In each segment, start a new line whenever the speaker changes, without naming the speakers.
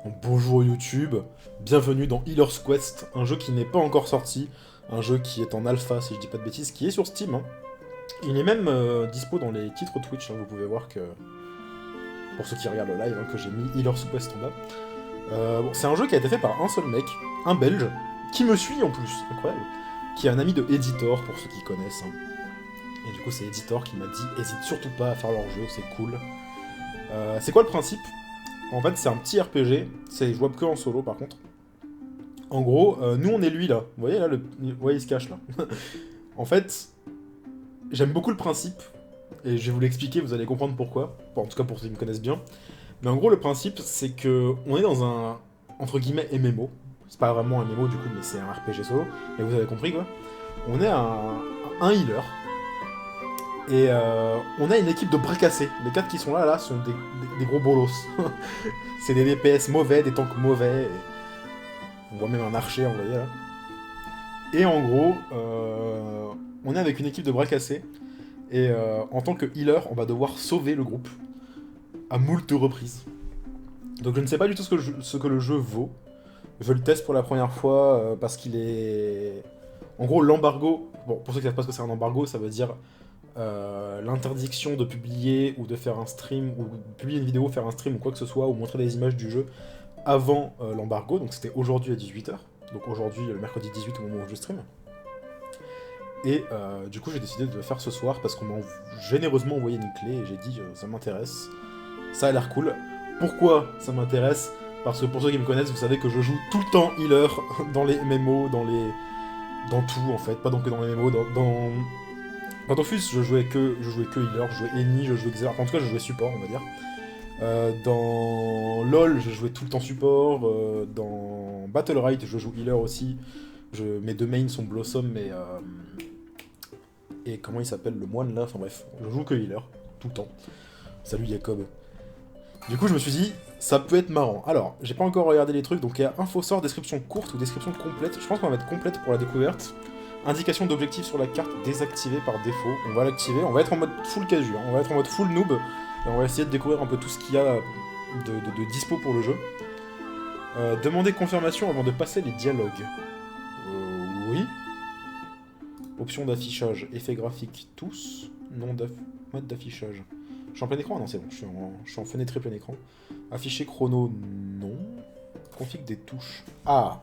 Bonjour YouTube, bienvenue dans Healer's Quest, un jeu qui n'est pas encore sorti, un jeu qui est en alpha si je dis pas de bêtises, qui est sur Steam. Hein. Il est même dispo dans les titres Twitch, hein. Vous pouvez voir que, pour ceux qui regardent le live, hein, que j'ai mis Healer's Quest en bas. Bon, c'est un jeu qui a été fait par un seul mec, un belge, qui me suit en plus, incroyable, qui est un ami de Editor, pour ceux qui connaissent. Hein. Et du coup c'est Editor qui m'a dit, hésite surtout pas à faire leur jeu, c'est cool. C'est quoi le principe? En fait, c'est un petit RPG, c'est jouable que en solo par contre. En gros, nous on est lui là. Vous voyez là, vous voyez, il se cache là. En fait, j'aime beaucoup le principe, et je vais vous l'expliquer, vous allez comprendre pourquoi. Bon, en tout cas pour ceux qui me connaissent bien. Mais en gros, le principe, c'est que on est dans un, entre guillemets, MMO. C'est pas vraiment un MMO du coup, mais c'est un RPG solo. Mais vous avez compris quoi. On est un healer. Et on a une équipe de bras cassés. Les 4 qui sont là sont des gros bolos. C'est des DPS mauvais, des tanks mauvais. On voit même un archer, vous voyez là. Et en gros, on est avec une équipe de bras cassés. Et en tant que healer, on va devoir sauver le groupe à moult reprises. Donc je ne sais pas du tout ce que le jeu vaut. Je le teste pour la première fois parce qu'il est... En gros, l'embargo... Bon, pour ceux qui ne savent pas ce que c'est un embargo, ça veut dire l'interdiction de publier ou de faire un stream, ou de publier une vidéo, faire un stream ou quoi que ce soit, ou montrer des images du jeu avant l'embargo, donc c'était aujourd'hui à 18 h. Donc aujourd'hui, le mercredi 18 au moment où je stream. Et du coup, j'ai décidé de le faire ce soir parce qu'on m'a généreusement envoyé une clé et j'ai dit ça m'intéresse, ça a l'air cool. Pourquoi ça m'intéresse? Parce que pour ceux qui me connaissent, vous savez que je joue tout le temps healer dans les MMO, dans tout en fait, pas donc que dans les MMO, dans Dofus, je jouais que healer, je jouais Eni, je jouais Xer, en tout cas je jouais support, on va dire. Dans LoL, je jouais tout le temps support. Dans Battlerite, je joue healer aussi. Mes deux mains sont Blossom et comment il s'appelle, le moine là, enfin bref, je joue que healer, tout le temps. Salut Jacob. Du coup, je me suis dit, ça peut être marrant. Alors, j'ai pas encore regardé les trucs, donc il y a info sort, description courte ou description complète. Je pense qu'on va mettre complète pour la découverte. Indication d'objectif sur la carte désactivée par défaut. On va l'activer, on va être en mode full casu, hein. On va être en mode full noob. Et on va essayer de découvrir un peu tout ce qu'il y a de dispo pour le jeu. Demander confirmation avant de passer les dialogues. Oui. Option d'affichage, effet graphique, tous. Mode d'affichage. Je suis en plein écran? Non, c'est bon, je suis en fenêtre plein écran. Afficher chrono, non. Config des touches. Ah!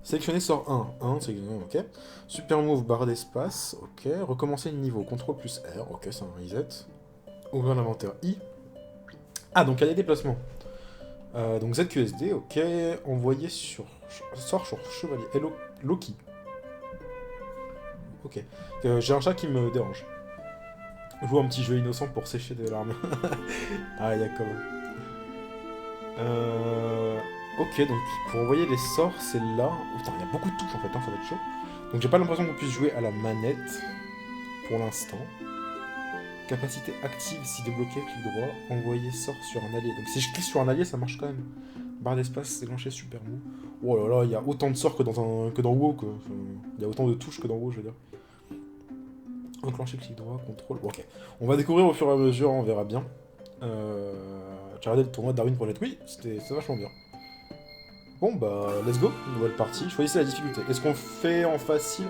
Sélectionner sort 1, sélectionner, ok. Super move, barre d'espace, ok. Recommencer le niveau, CTRL plus R, ok, c'est un reset. Ouvrir l'inventaire I. Ah, donc il y a des déplacements. Donc ZQSD, ok. Envoyer sur... Sort sur chevalier. Hello, Loki. Ok. J'ai un chat qui me dérange. Joue un petit jeu innocent pour sécher des larmes. Ah, il y a quand même. Ok, donc pour envoyer les sorts, c'est là. Oh, putain, il y a beaucoup de touches en fait, hein, ça va être chaud. Donc j'ai pas l'impression qu'on puisse jouer à la manette pour l'instant. Capacité active si débloqué, clic droit, envoyer sort sur un allié. Donc si je clique sur un allié, ça marche quand même. Barre d'espace, déclencher super move. Oh là là, il y a autant de sorts que dans WoW, quoi. Enfin, il y a autant de touches que dans WoW, je veux dire. Enclencher clic droit, contrôle. Bon, ok. On va découvrir au fur et à mesure, on verra bien. Tu as regardé le tournoi de Darwin Project? Oui, c'était vachement bien. Bon bah, let's go, nouvelle partie. Choisissez la difficulté. Est-ce qu'on fait en facile?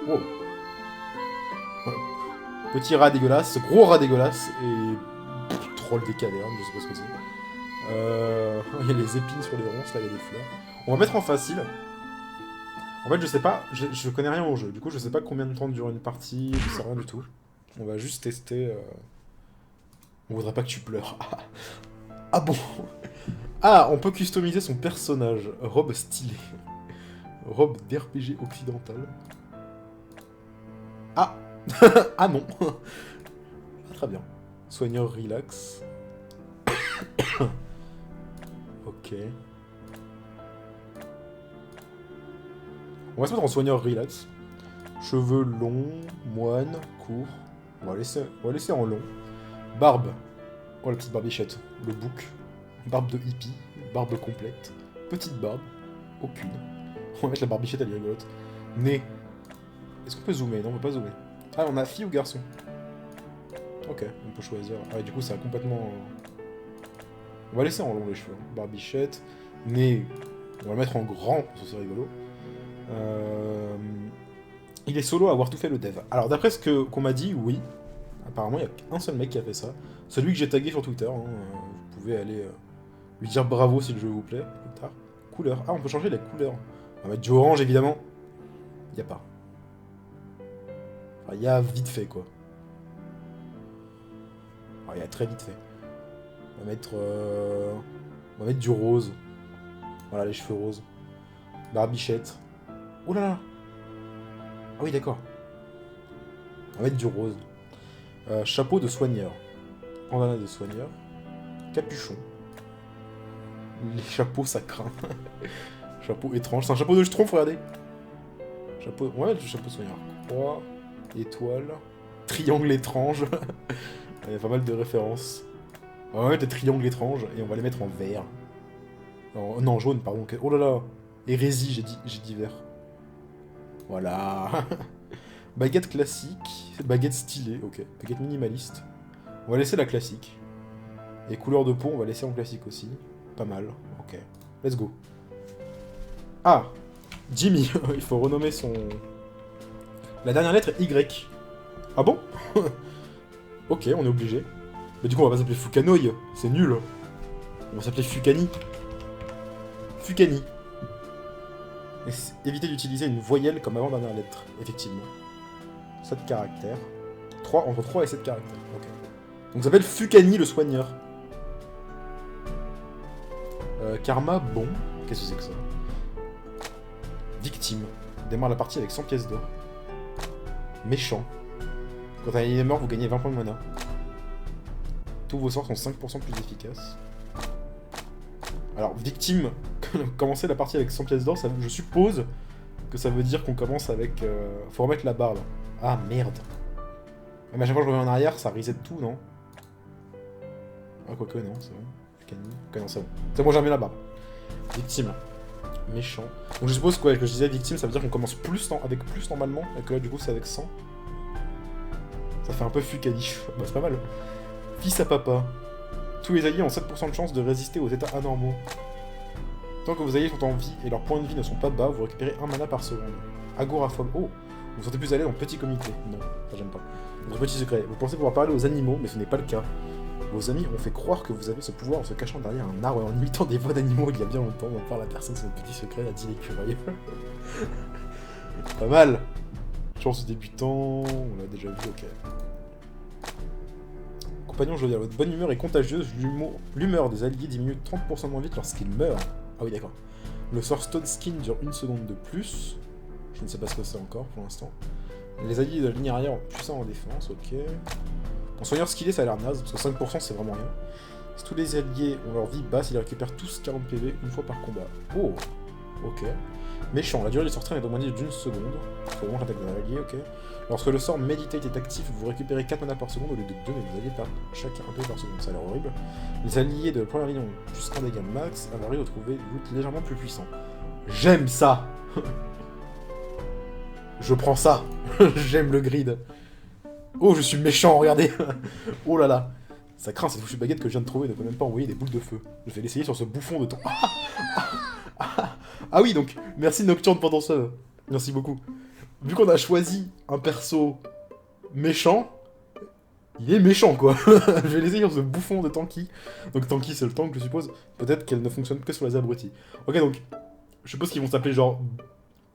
Wow. Petit rat dégueulasse, gros rat dégueulasse, et... troll des cavernes, je sais pas ce que c'est. Il y a les épines sur les ronces, là il y a des fleurs. On va mettre en facile. En fait je sais pas, je connais rien au jeu, du coup je sais pas combien de temps dure une partie, je sais rien du tout. On va juste tester... On voudrait pas que tu pleures. Ah bon? Ah, on peut customiser son personnage. Robe stylée. Robe d'RPG occidentale. Ah. Ah non. Ah, très bien. Soigneur relax. Ok. On va se mettre en soigneur relax. Cheveux longs, moine, court. On va laisser en long. Barbe. Oh la petite barbichette. Le bouc. Barbe de hippie. Barbe complète. Petite barbe. Aucune. On va mettre la barbichette, elle est rigolote. Nez. Est-ce qu'on peut zoomer? Non, on peut pas zoomer. Ah, on a fille ou garçon? Ok, on peut choisir. Ah, et du coup, ça a complètement... On va laisser en long les cheveux. Barbichette. Nez, on va le mettre en grand, parce que c'est rigolo. Il est solo à avoir tout fait le dev. Alors d'après ce qu'on m'a dit, oui. Apparemment, il y a qu'un seul mec qui a fait ça. Celui que j'ai tagué sur Twitter. Hein. Vous pouvez aller lui dire bravo si le jeu vous plaît. Plus tard. Couleur. Ah, on peut changer les couleurs. On va mettre du orange, évidemment. Il n'y a pas. Enfin, il y a vite fait, quoi. Il y a très vite fait. On va mettre du rose. Voilà, les cheveux roses. Barbichette. Oh là là. Ah oui, d'accord. On va mettre du rose. Chapeau de soigneur. Bandana de soigneur. Capuchon. Les chapeaux, ça craint. Chapeau étrange. C'est un chapeau de schtroumpf, regardez. Chapeau... Ouais, du chapeau soigneur. Croix. Étoile. Triangle étrange. Il y a pas mal de références. On va mettre des triangles étranges et on va les mettre en vert. Non, jaune, pardon. Oh là là. Hérésie, j'ai dit vert. Voilà. Baguette classique. Baguette stylée, ok. Baguette minimaliste. On va laisser la classique. Et couleur de peau, on va laisser en classique aussi. Pas mal, ok. Let's go. Ah, Jimmy. Il faut renommer son... La dernière lettre est Y. Ah bon? Ok, on est obligé. Mais du coup, on va pas s'appeler Fukanoï. C'est nul. On va s'appeler Fukani. Fukani. Évitez d'utiliser une voyelle comme avant-dernière lettre, effectivement. 7 caractères. Entre 3 et 7 caractères. Ok. Donc ça s'appelle Fukani le soigneur. Karma, bon. Qu'est-ce que c'est que ça? Victime. Démarre la partie avec 100 pièces d'or. Méchant. Quand un allié est mort, vous gagnez 20 points de mana. Tous vos sorts sont 5% plus efficaces. Alors, victime, commencer la partie avec 100 pièces d'or, je suppose que ça veut dire qu'on commence avec... Faut remettre la barre, là. Ah, merde. Mais à chaque fois que je reviens en arrière, ça reset tout, non? Ah, quoique, non, c'est bon. Ok, non, c'est bon. C'est bon, j'ai remis la barre. Victime. Méchant. Donc je suppose que je disais victime, ça veut dire qu'on commence avec plus normalement, et que là, du coup, c'est avec 100. Ça fait un peu Fukani. Bah, c'est pas mal. Fils à papa. Tous les alliés ont 7% de chance de résister aux états anormaux. Tant que vos alliés sont en vie et leurs points de vie ne sont pas bas, vous récupérez 1 mana par seconde. Agoraphobe. Oh, vous vous sentez plus à l'aise en petit comité. Non, ça j'aime pas. Votre petit secret. Vous pensez pouvoir parler aux animaux, mais ce n'est pas le cas. Vos amis ont fait croire que vous avez ce pouvoir en se cachant derrière un arbre et en imitant des voix d'animaux il y a bien longtemps. On parle à la personne, c'est notre petit secret, a dit l'écureuil. Pas mal. Chance débutant, on l'a déjà vu, ok. Compagnon jovial, votre bonne humeur est contagieuse, l'humeur des alliés diminue 30% moins vite lorsqu'ils meurent. Ah oui, d'accord. Le sort Stone Skin dure 1 seconde de plus. Je ne sais pas ce que c'est encore pour l'instant. Les alliés de la ligne arrière ont puissant en défense, ok. En soigneur skillé, ça a l'air naze, parce que 5% c'est vraiment rien. Si tous les alliés ont leur vie basse, ils récupèrent tous 40 PV une fois par combat. Oh, ok. Méchant, la durée du sort train est de moins d'1 seconde. Faut vraiment attaquer d'un allié, ok. Lorsque le sort Meditate est actif, vous récupérez 4 mana par seconde au lieu de 2, mais vous alliés perdent chacun 1 PV par seconde. Ça a l'air horrible. Les alliés de la première ligne ont plus 1 dégât max, à Marie retrouver loot légèrement plus puissant. J'aime ça. Je prends ça. J'aime le grid. Oh, je suis méchant, regardez. Oh là là. Ça craint cette foutue baguette que je viens de trouver, ne peut même pas envoyer des boules de feu. Je vais l'essayer sur ce bouffon de temps. Ah oui, donc, merci Nocturne pendant ça. Merci beaucoup. Vu qu'on a choisi un perso méchant, il est méchant, quoi. Je vais l'essayer sur ce bouffon de Tanky. Donc Tanky, c'est le tank, je suppose. Peut-être qu'elle ne fonctionne que sur les abrutis. Ok, donc, je suppose qu'ils vont s'appeler genre...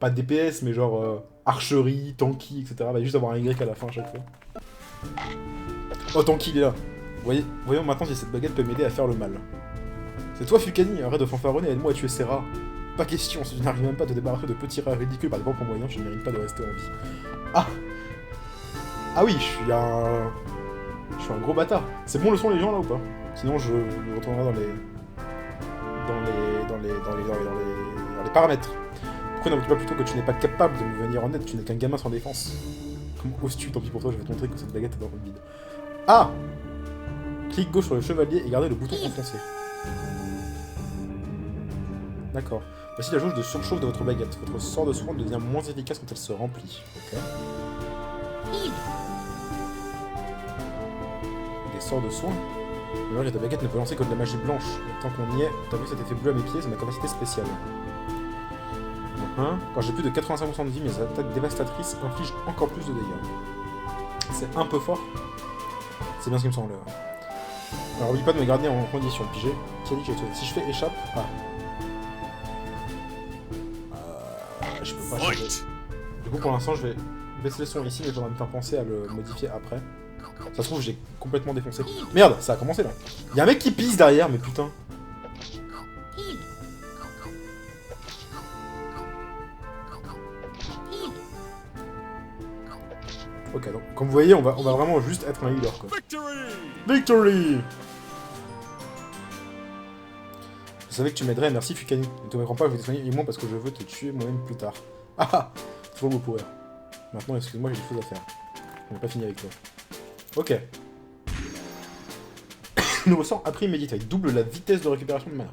Pas DPS, mais genre... archerie, Tanky, etc. Il va juste avoir un Y à la fin à chaque fois. Oh, Tanky, il est là. Voyons maintenant si cette baguette peut m'aider à faire le mal. C'est toi, Fukani, arrête de fanfaronner, aide-moi à tuer ces rats. Pas question, si tu n'arrives même pas à te débarrasser de petits rats ridicules par des propres moyens, je ne mérite pas de rester en vie. Ah. Ah oui, je suis un gros bâtard. C'est bon le son les gens là ou pas? Sinon je retournerai dans les paramètres. Pourquoi n'avais-tu pas plutôt que tu n'es pas capable de me venir en aide, tu n'es qu'un gamin sans défense? Comment oses-tu? Tant pis pour toi, je vais te montrer que cette baguette est dans le vide. Ah! Clique gauche sur le chevalier et gardez le bouton enfoncé. D'accord. Voici la jauge de surchauffe de votre baguette. Votre sort de soin devient moins efficace quand elle se remplit. Ok. Des sorts de soin? Le ta baguette ne peut lancer que de la magie blanche. Tant qu'on y est, t'as vu cet effet bleu à mes pieds, c'est ma capacité spéciale. Quand j'ai plus de 85% de vie, mes attaques dévastatrices infligent encore plus de dégâts. C'est un peu fort. C'est bien ce qui me semble. Alors oublie pas de me garder en condition, pigé. Qui a dit que j'ai tué? Si je fais échappe... Ah. Je peux pas changer. Du coup pour l'instant je vais baisser le son ici, mais j'aurais me faire penser à le modifier après. Ça se trouve j'ai complètement défoncé. Merde, ça a commencé là. Y'a un mec qui pisse derrière, mais putain. Ok, donc comme vous voyez, on va vraiment juste être un healer quoi. Victory! Je savais que tu m'aiderais, merci Fukani. Ne te méprends pas, je vais te soigner moi parce que je veux te tuer moi-même plus tard. Ah ah! Toujours le power. Maintenant, excuse-moi, j'ai des choses à faire. On n'a pas fini avec toi. Ok. Nouveau sort appris Meditate. Double la vitesse de récupération de mana.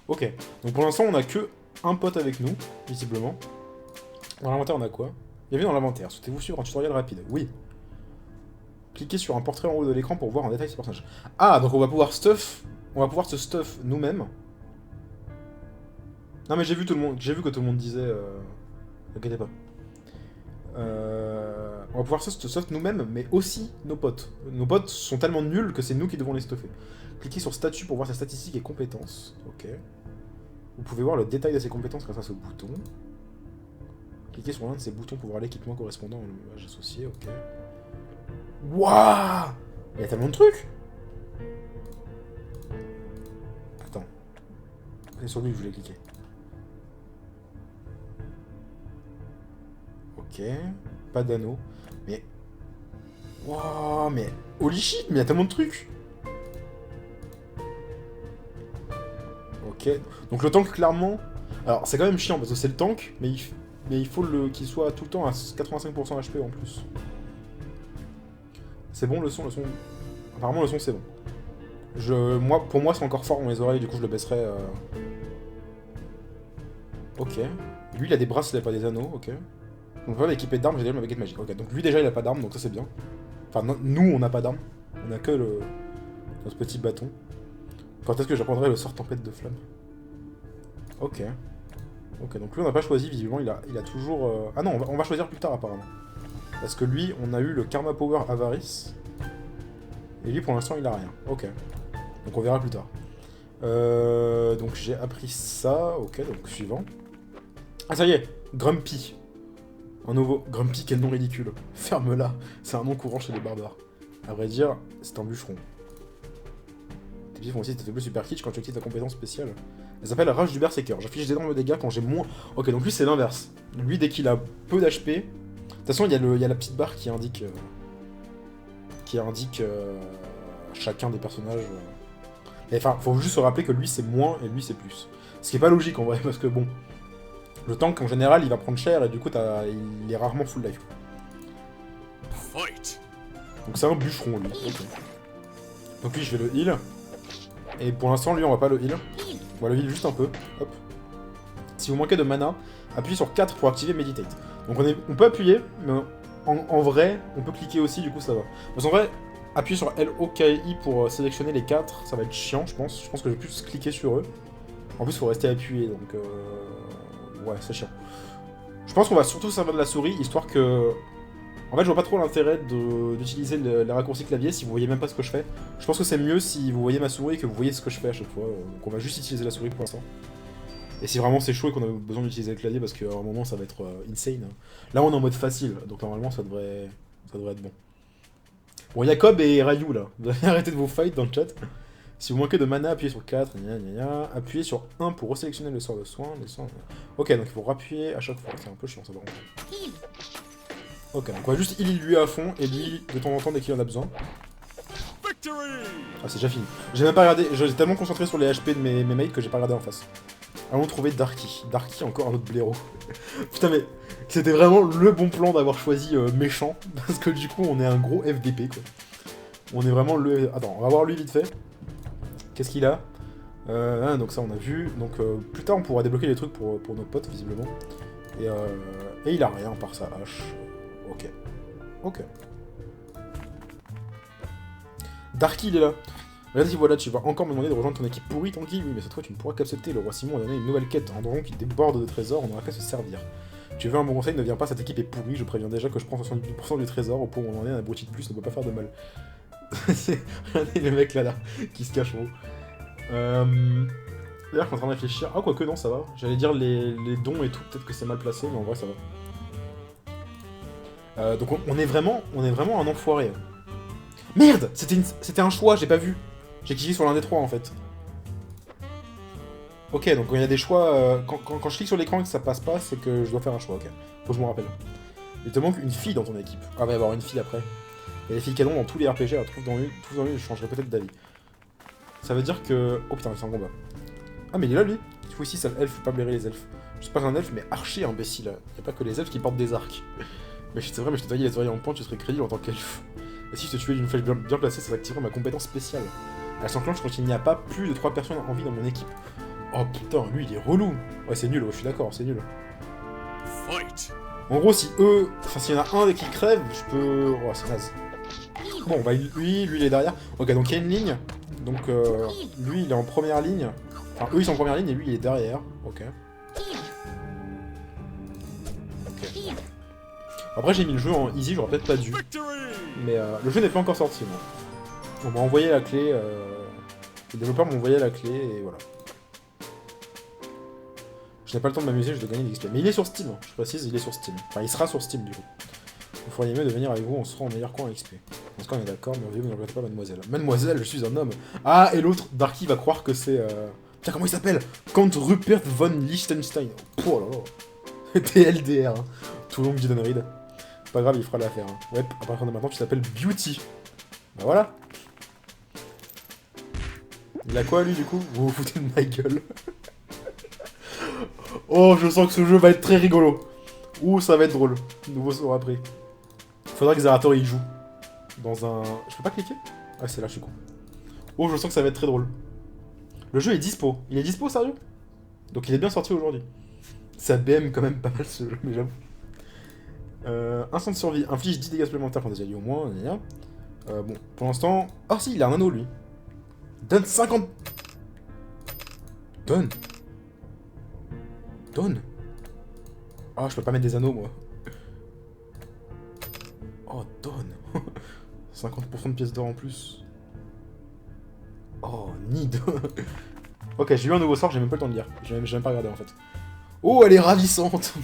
Ok. Donc pour l'instant, on a que un pote avec nous, visiblement. Dans l'inventaire, on a quoi? Bienvenue dans l'inventaire. Souhaitez-vous suivre un tutoriel rapide? Oui. Cliquez sur un portrait en haut de l'écran pour voir en détail ce personnage. Ah, donc on va pouvoir stuff. On va pouvoir se stuff nous-mêmes. Non mais j'ai vu tout le monde. J'ai vu que tout le monde disait. T'inquiète pas. On va pouvoir se stuff nous-mêmes, mais aussi nos potes. Nos potes sont tellement nuls que c'est nous qui devons les stuffer. Cliquez sur statut pour voir sa statistique et compétences. Ok. Vous pouvez voir le détail de ses compétences grâce à ce bouton. Cliquez sur l'un de ces boutons pour voir l'équipement correspondant au nuage associé. Ok. Waouh! Il y a tellement de trucs! Attends. C'est sur lui que je voulais cliquer. Ok. Pas d'anneau. Mais... Waouh, mais... Holy shit, mais il y a tellement de trucs! Ok. Donc le tank, clairement... Alors, c'est quand même chiant, parce que c'est le tank, mais il faut qu'il soit tout le temps à 85% HP en plus. C'est bon, le son... Apparemment, le son, c'est bon. Pour moi, c'est encore fort dans les oreilles, du coup, je le baisserai... Ok. Lui, il a des bracelets, pas des anneaux, ok. Donc voilà, équipé d'armes, j'ai déjà ma baguette magique. Ok, donc lui déjà il a pas d'armes, donc ça c'est bien. Enfin, nous on n'a pas d'armes. On a que notre petit bâton. Quand est-ce que j'apprendrai le sort tempête de flamme? Ok. Ok, donc lui on n'a pas choisi, visiblement il a toujours... Ah non, on va choisir plus tard apparemment. Parce que lui, on a eu le Karma Power Avarice. Et lui pour l'instant il a rien. Ok. Donc on verra plus tard. Donc j'ai appris ça, ok, donc suivant. Ah ça y est, Grumpy. Un nouveau Grumpy, quel nom ridicule. Ferme-la, c'est un nom courant chez les barbares. À vrai dire, c'est un bûcheron. Tes pieds font aussi cette faiblesse super kitsch quand tu actives ta compétence spéciale. Elle s'appelle Rage du Berserker. J'affiche d'énormes dégâts quand j'ai moins... Ok, donc lui c'est l'inverse. Lui, dès qu'il a peu d'HP... De toute façon, il y a la petite barre qui indique... chacun des personnages... Enfin, faut juste se rappeler que lui c'est moins et lui c'est plus. Ce qui est pas logique en vrai, parce que bon... Le tank, en général, il va prendre cher et du coup, il est rarement full life. Donc c'est un bûcheron, lui. Okay. Donc lui, je vais le heal. Et pour l'instant, lui, on va pas le heal. On va le heal juste un peu. Hop. Si vous manquez de mana, appuyez sur 4 pour activer Meditate. Donc on peut appuyer, mais en vrai, on peut cliquer aussi, du coup, ça va. Parce qu'en vrai, appuyer sur LOKI pour sélectionner les 4, ça va être chiant, je pense. Je pense que je vais plus cliquer sur eux. En plus, il faut rester appuyé, donc... Ouais, c'est chiant. Je pense qu'on va surtout servir de la souris, histoire que... En fait, je vois pas trop l'intérêt d'utiliser les raccourcis clavier si vous voyez même pas ce que je fais. Je pense que c'est mieux si vous voyez ma souris et que vous voyez ce que je fais à chaque fois. Donc on va juste utiliser la souris pour l'instant. Et si vraiment c'est chaud et qu'on a besoin d'utiliser le clavier, parce qu'à un moment ça va être insane. Là on est en mode facile, donc normalement ça devrait être bon. Bon, Jacob et Rayou là, vous allez arrêter de vous fight dans le chat. Si vous manquez de mana, appuyez sur 4, appuyez sur 1 pour resélectionner le sort de soin, Ok, donc il faut rappuyer à chaque fois, c'est un peu chiant ça va rentrer. Ok, donc on va juste heal lui à fond, et lui de temps en temps dès qu'il en a besoin. Ah, c'est déjà fini. J'ai même pas regardé, j'étais tellement concentré sur les HP de mes mates que j'ai pas regardé en face. Allons trouver Darky. Darky, encore un autre blaireau. Putain, mais c'était vraiment le bon plan d'avoir choisi méchant, parce que du coup on est un gros FDP quoi. On est vraiment le... Attends, on va voir lui vite fait. Qu'est-ce qu'il a donc ça on a vu. Donc plus tard on pourra débloquer les trucs pour nos potes visiblement. Et il a rien par sa hache. Ok. Ok. Darky il est là. Vas-y, voilà, tu vas encore me demander de rejoindre ton équipe pourrie, Tanguy. Oui, mais cette fois, tu ne pourras qu'accepter. Le roi Simon a donné une nouvelle quête, un donjon qui déborde de trésors, on n'aura qu'à se servir. Tu veux un bon conseil, ne viens pas, cette équipe est pourrie, je préviens déjà que je prends 70% du trésor, au point où on en est, un abruti de plus ne peut pas faire de mal. Regardez le mec là, qui se cache en haut. D'ailleurs, je suis en train de réfléchir. Ah, quoique, non, ça va. J'allais dire les dons et tout, peut-être que c'est mal placé, mais en vrai, ça va. Donc, on est vraiment un enfoiré. Merde! C'était un choix, j'ai pas vu. J'ai cliqué sur l'un des trois, en fait. Ok, donc quand il y a des choix... quand je clique sur l'écran et que ça passe pas, c'est que je dois faire un choix, ok. Faut que je me rappelle. Il te manque une fille dans ton équipe. Ah, il va y avoir une fille après. Il y a des filles canon dans tous les RPG, alors trouve dans une, je changerai peut-être d'avis. Ça veut dire que... Oh putain, c'est un combat. Ah, mais il est là, lui. Il faut aussi, ça, elfe, faut pas blairer les elfes. Je suis pas un elfe, mais archer imbécile. Il y a pas que les elfes qui portent des arcs. Mais c'est vrai, mais je t'ai taillé les oreilles en pointe, tu serais crédible en tant qu'elfe. Et si je te tuais d'une flèche bien placée, ça activerait ma compétence spéciale. Elle s'enclenche quand il n'y a pas plus de 3 personnes en vie dans mon équipe. Oh putain, lui il est relou. Ouais, c'est nul, je suis d'accord, c'est nul. Fight. En gros, si eux... Enfin, s'il y en a un qui crève, je peux... Oh, c'est naze. Bon, on va... Lui, il est derrière. Ok, donc il y a une ligne. Donc, lui, il est en première ligne. Enfin, eux, ils sont en première ligne et lui, il est derrière. Ok. Ok. Après, j'ai mis le jeu en easy, j'aurais peut-être pas dû. Mais le jeu n'est pas encore sorti, moi. On m'a envoyé la clé... Les développeurs m'ont envoyé la clé, et voilà. Je n'ai pas le temps de m'amuser, je dois gagner de l'XP. Mais il est sur Steam, je précise, il est sur Steam. Enfin, il sera sur Steam, du coup. Vous feriez mieux de venir avec vous, on sera en meilleur coin à XP. Dans ce cas, on est d'accord, mais vous ne regrettez pas, mademoiselle. Mademoiselle, je suis un homme. Ah, et l'autre, Darky va croire que c'est... Tiens, comment il s'appelle? Count Rupert von Liechtenstein. Oh là là. TLDR, hein. Tout long Gideon Reed. Pas grave, il fera l'affaire. Hein. Ouais, à partir de maintenant, tu t'appelles Beauty. Bah voilà. Il a quoi, lui, du coup? Vous vous foutez de ma gueule. Oh, je sens que ce jeu va être très rigolo. Ouh, ça va être drôle. Nouveau sort appris. Faudra que Zerator y joue. Dans un... Je peux pas cliquer? Ah, c'est là, je suis con. Oh, je sens que ça va être très drôle. Le jeu est dispo. Il est dispo, sérieux? Donc il est bien sorti aujourd'hui. Ça BM quand même pas mal ce jeu, mais j'avoue. Instant de survie. Inflige 10 dégâts supplémentaires quand déjà dit au moins. Bon, pour l'instant... Oh si, il a un anneau, lui. Donne 50... Donne. Oh, je peux pas mettre des anneaux, moi. Oh, donne. 50% de pièces d'or en plus. Oh, need. Ok, j'ai eu un nouveau sort, j'ai même pas le temps de lire. J'ai même pas regardé, en fait. Oh, elle est ravissante.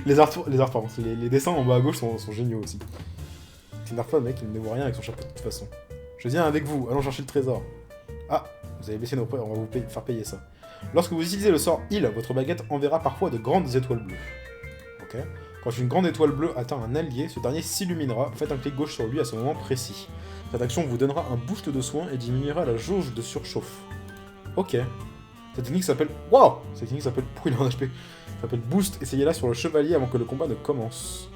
Les dessins en bas à gauche sont géniaux aussi. C'est une fois, mec, il ne voit rien avec son chapeau de toute façon. Je viens avec vous, allons chercher le trésor. Ah, vous avez baissé nos prêts, on va vous faire payer ça. Lorsque vous utilisez le sort Heal, votre baguette enverra parfois de grandes étoiles bleues. Ok. Quand une grande étoile bleue atteint un allié, ce dernier s'illuminera. Faites un clic gauche sur lui à ce moment précis. Cette action vous donnera un boost de soins et diminuera la jauge de surchauffe. Ok. Cette technique s'appelle... Wow. Cette technique s'appelle... Pourquoi il est en HP? Ça s'appelle Boost. Essayez-la sur le chevalier avant que le combat ne commence.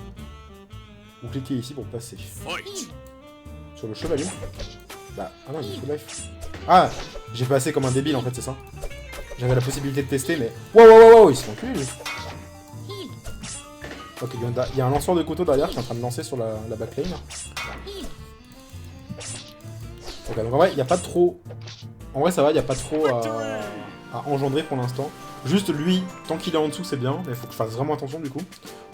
Vous cliquez ici pour passer. Sur le chevalier? Bah... Ah non, il est full life. Ah, j'ai passé comme un débile en fait, c'est ça. J'avais la possibilité de tester, mais... Wow, ils sont enculés, lui. Ok, il y a un lanceur de couteau derrière, je suis en train de lancer sur la backlane. Ok, donc en vrai, il n'y a pas trop... En vrai, ça va, il n'y a pas trop à engendrer pour l'instant. Juste lui, tant qu'il est en dessous, c'est bien, mais il faut que je fasse vraiment attention du coup.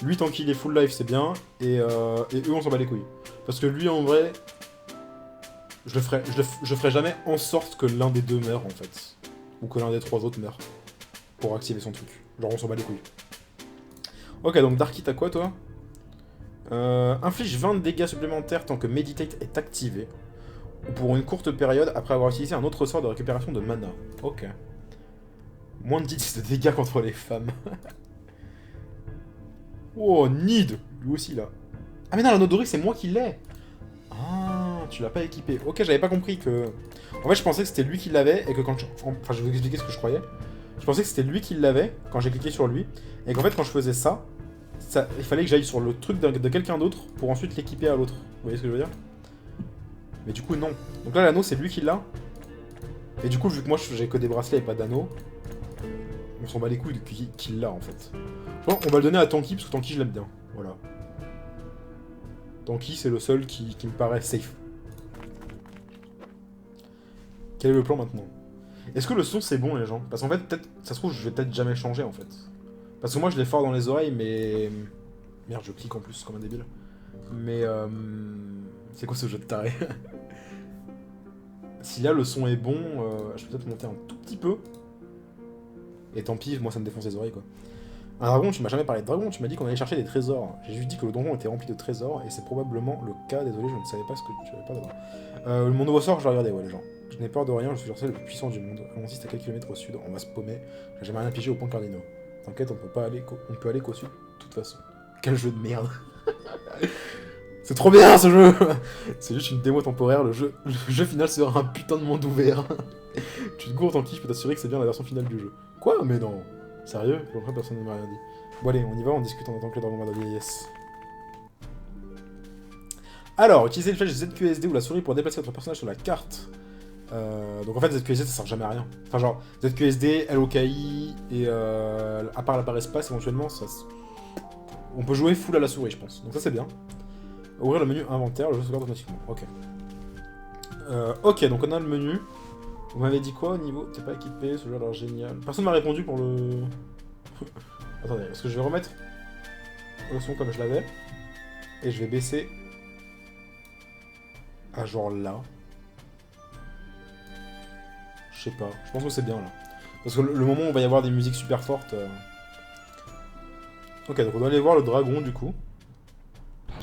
Lui, tant qu'il est full life, c'est bien, et eux, on s'en bat les couilles. Parce que lui, en vrai... Je ferai jamais en sorte que l'un des deux meure, en fait. Ou que l'un des trois autres meure. Pour activer son truc. Genre, on s'en bat les couilles. Ok, donc Darky, t'as quoi, toi? Inflige 20 dégâts supplémentaires tant que Meditate est activé. Ou pour une courte période après avoir utilisé un autre sort de récupération de mana. Ok. Moins de 10 de dégâts contre les femmes. Oh, Need! Lui aussi, là. Ah mais non, l'anneau doré, c'est moi qui l'ai. Ah, tu l'as pas équipé. Ok, j'avais pas compris que... En fait, je pensais que c'était lui qui l'avait, et que quand je... Enfin, je vais vous expliquer ce que je croyais. Je pensais que c'était lui qui l'avait, quand j'ai cliqué sur lui, et qu'en fait, quand je faisais ça, il fallait que j'aille sur le truc de quelqu'un d'autre, pour ensuite l'équiper à l'autre. Vous voyez ce que je veux dire? Mais du coup, non. Donc là, l'anneau, c'est lui qui l'a. Et du coup, vu que moi, j'ai que des bracelets et pas d'anneau, on s'en bat les couilles de qui l'a, en fait. Bon, on va le donner à Tanky, parce que Tanky, je l'aime bien. Voilà. Tanky, c'est le seul qui me paraît safe. Quel est le plan maintenant? Est-ce que le son c'est bon les gens? Parce qu'en fait, peut-être, ça se trouve, je vais peut-être jamais changer en fait. Parce que moi je l'ai fort dans les oreilles, mais... Merde, je clique en plus comme un débile. Mais c'est quoi ce jeu de taré? Si là le son est bon, je peux peut-être monter un tout petit peu. Et tant pis, moi ça me défonce les oreilles quoi. Un dragon, tu m'as jamais parlé de dragon, tu m'as dit qu'on allait chercher des trésors. J'ai juste dit que le donjon était rempli de trésors, et c'est probablement le cas, désolé, je ne savais pas ce que tu avais pas de mon nouveau sort, je vais regarder, ouais les gens. Je n'ai peur de rien, je suis le plus puissant du monde. On existe à quelques kilomètres au sud, on va se paumer. J'ai jamais rien pigé au point cardinaux. T'inquiète, on peut aller qu'au sud, de toute façon. Quel jeu de merde. C'est trop bien ce jeu. C'est juste une démo temporaire, le jeu final sera un putain de monde ouvert. Tu te gourres tant pis, je peux t'assurer que c'est bien la version finale du jeu. Quoi? Mais non. Sérieux? Pour après, personne ne m'a rien dit. Bon allez, on y va, on discute en attendant que le dragon va de vieillesse. Alors, utiliser le flèche ZQSD ou la souris pour déplacer votre personnage sur la carte. Donc en fait, ZQSD ça sert jamais à rien. Enfin genre, ZQSD, LOKI, et à part la barre espace, éventuellement, ça... On peut jouer full à la souris, je pense. Donc ça c'est bien. Ouvrir le menu inventaire, le jeu sauvegarde automatiquement. Ok. Ok, donc on a le menu. Vous m'avez dit quoi au niveau... T'es pas équipé, ce jeu a l'air génial. Personne m'a répondu pour le... Attendez, parce que je vais remettre le son comme je l'avais. Et je vais baisser... à genre là. Je sais pas, je pense que c'est bien là. Parce que le moment où il va y avoir des musiques super fortes... Ok, donc on doit aller voir le dragon du coup.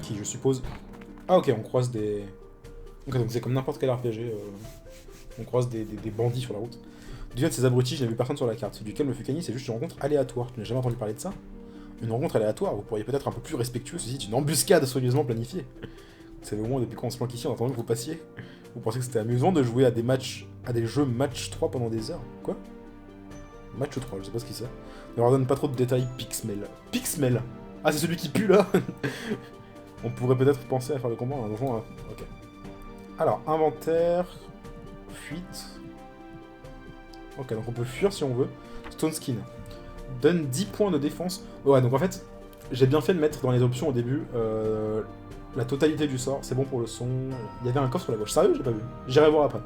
Qui je suppose... Ah ok, on croise des... Ok, donc c'est comme n'importe quel RPG. On croise des bandits sur la route. Du fait de ces abrutis, je n'ai vu personne sur la carte. Duquel me fut gagné, c'est juste une rencontre aléatoire. Tu n'as jamais entendu parler de ça? Une rencontre aléatoire, vous pourriez peut-être un peu plus respectueux, ceci est une embuscade soigneusement planifiée. Vous savez au moins depuis quand on se planque ici en attendant que vous passiez? Vous pensez que c'était amusant de jouer à des matchs, à des jeux match 3 pendant des heures? Quoi? Match 3, je sais pas ce qu'il c'est. Ne leur donne pas trop de détails, Pixmel. Pixmel! Ah, c'est celui qui pue là. On pourrait peut-être penser à faire le combat à un donjon. Hein. Ok. Alors, inventaire. Fuite. Ok, donc on peut fuir si on veut. Stone Skin. Donne 10 points de défense. Ouais, donc en fait, j'ai bien fait de mettre dans les options au début la totalité du sort. C'est bon pour le son. Il y avait un coffre sur la gauche. Sérieux, j'ai pas vu. J'irai voir après.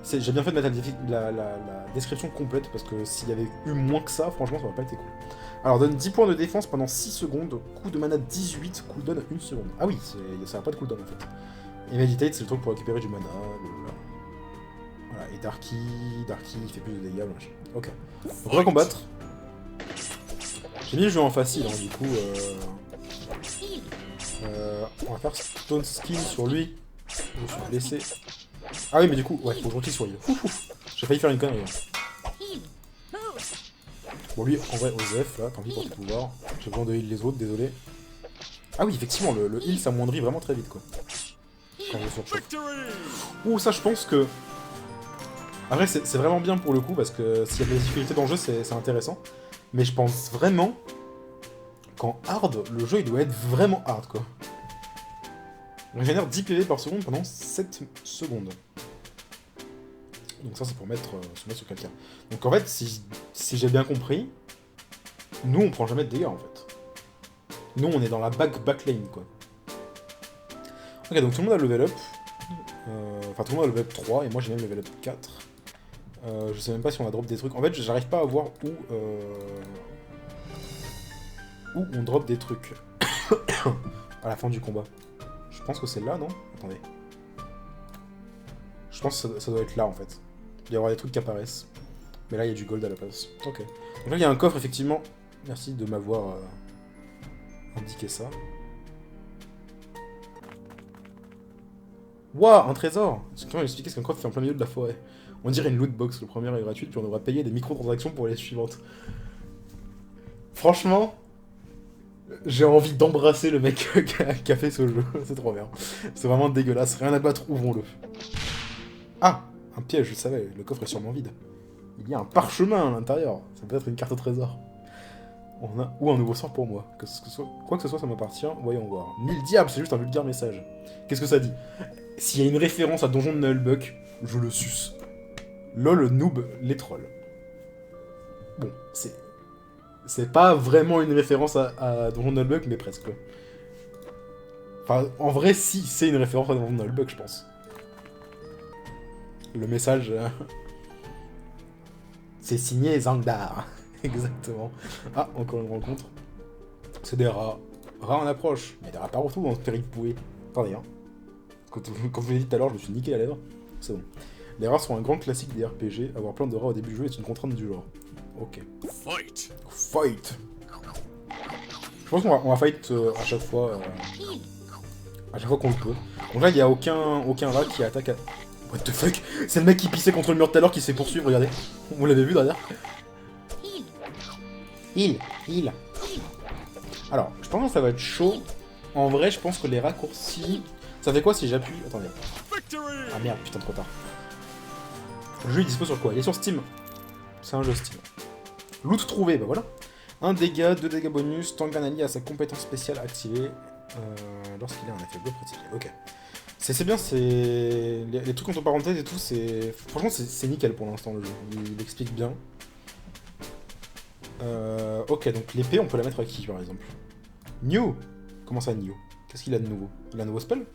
J'ai bien fait de mettre la description complète parce que s'il y avait eu moins que ça, franchement, ça aurait pas été cool. Alors, donne 10 points de défense pendant 6 secondes. Coup de mana 18, cooldown 1 seconde. Ah oui, ça n'a pas de cooldown en fait. Et Meditate, c'est le truc pour récupérer du mana. Voilà, et Darky, il fait plus de dégâts. Machin. Ok. Recombattre. J'ai mis le jeu en facile, hein, du coup. On va faire Stone Skin sur lui. Je me suis blessé. Ah oui, mais du coup, ouais, faut que je soigner. J'ai failli faire une connerie. Hein. Bon, lui, en vrai, Osef, là, tant pis pour tes pouvoirs. J'ai besoin de heal les autres, désolé. Ah oui, effectivement, le heal s'amoindrit vraiment très vite, quoi. Quand je surchauffe. Ouh, ça, je pense que... Après, c'est vraiment bien pour le coup, parce que s'il y a des difficultés dans le jeu, c'est intéressant. Mais je pense vraiment qu'en hard, le jeu, il doit être vraiment hard, quoi. Régénère 10 PV par seconde pendant 7 secondes. Donc ça, c'est pour se mettre sur quelqu'un. Donc en fait, si j'ai bien compris, nous, on prend jamais de dégâts, en fait. Nous, on est dans la back lane, quoi. Ok, donc tout le monde a level up. Enfin, tout le monde a level up 3, et moi, j'ai même level up 4. Je sais même pas si on a drop des trucs. En fait, j'arrive pas à voir où on drop des trucs. À la fin du combat. Je pense que c'est là, non? Attendez. Je pense que ça doit être là, en fait. Il doit y avoir des trucs qui apparaissent. Mais là, il y a du gold à la place. Ok. Donc là, il y a un coffre, effectivement. Merci de m'avoir indiqué ça. Waouh, un trésor! Comment expliquer ce qu'un coffre fait en plein milieu de la forêt? On dirait une loot box. Le premier est gratuit, puis on devra payer des microtransactions pour les suivantes. Franchement... J'ai envie d'embrasser le mec qui a fait ce jeu, c'est trop bien. C'est vraiment dégueulasse, rien à battre, ouvrons-le. Ah, un piège, je savais, le coffre est sûrement vide. Il y a un parchemin à l'intérieur, ça peut être une carte au trésor. Ou un nouveau sort pour moi. Quoi que ce soit, ça m'appartient, voyons voir. 1000 diables, c'est juste un vulgaire message. Qu'est-ce que ça dit? S'il y a une référence à Donjon de Nullbuck, je le suce. LOL, noob, les trolls. Bon, c'est pas vraiment une référence à Donjon de Nullbuck, mais presque. Enfin, en vrai, si, c'est une référence à Donjon de Nullbuck, je pense. Le message... C'est signé Zangdar. Exactement. Ah, encore une rencontre. C'est des rats. Rats en approche. Mais des rats partout dans ce péripoué. Attendez, hein. Comme je vous l'ai dit tout à l'heure, je me suis niqué la lèvre. C'est bon. Les rats sont un grand classique des RPG. Avoir plein de rats au début du jeu est une contrainte du genre. Ok.
Fight.
Fight. Je pense qu'on va fight à chaque fois. À chaque fois qu'on le peut. Donc là, il n'y a aucun rat qui attaque à... What the fuck? C'est le mec qui pissait contre le mur tout à l'heure qui se fait poursuivre, regardez. Vous l'avez vu derrière? Heal. Alors, je pense que ça va être chaud. En vrai, je pense que les raccourcis... Ça fait quoi si j'appuie... Attendez. Ah merde, putain, trop tard. Le jeu, il dispose sur quoi? Il est sur Steam. C'est un jeu Steam. Loot trouvé, bah voilà. 1 dégât, 2 dégâts bonus, Tanganali a sa compétence spéciale activée lorsqu'il a un effet bleu pratiqué. Ok. C'est bien, c'est... Les trucs entre parenthèses et tout, c'est... Franchement, c'est nickel pour l'instant, le jeu. Il explique bien. Ok, donc l'épée, on peut la mettre à qui, par exemple? New. Comment ça, New? Qu'est-ce qu'il a de nouveau? Il a un nouveau spell?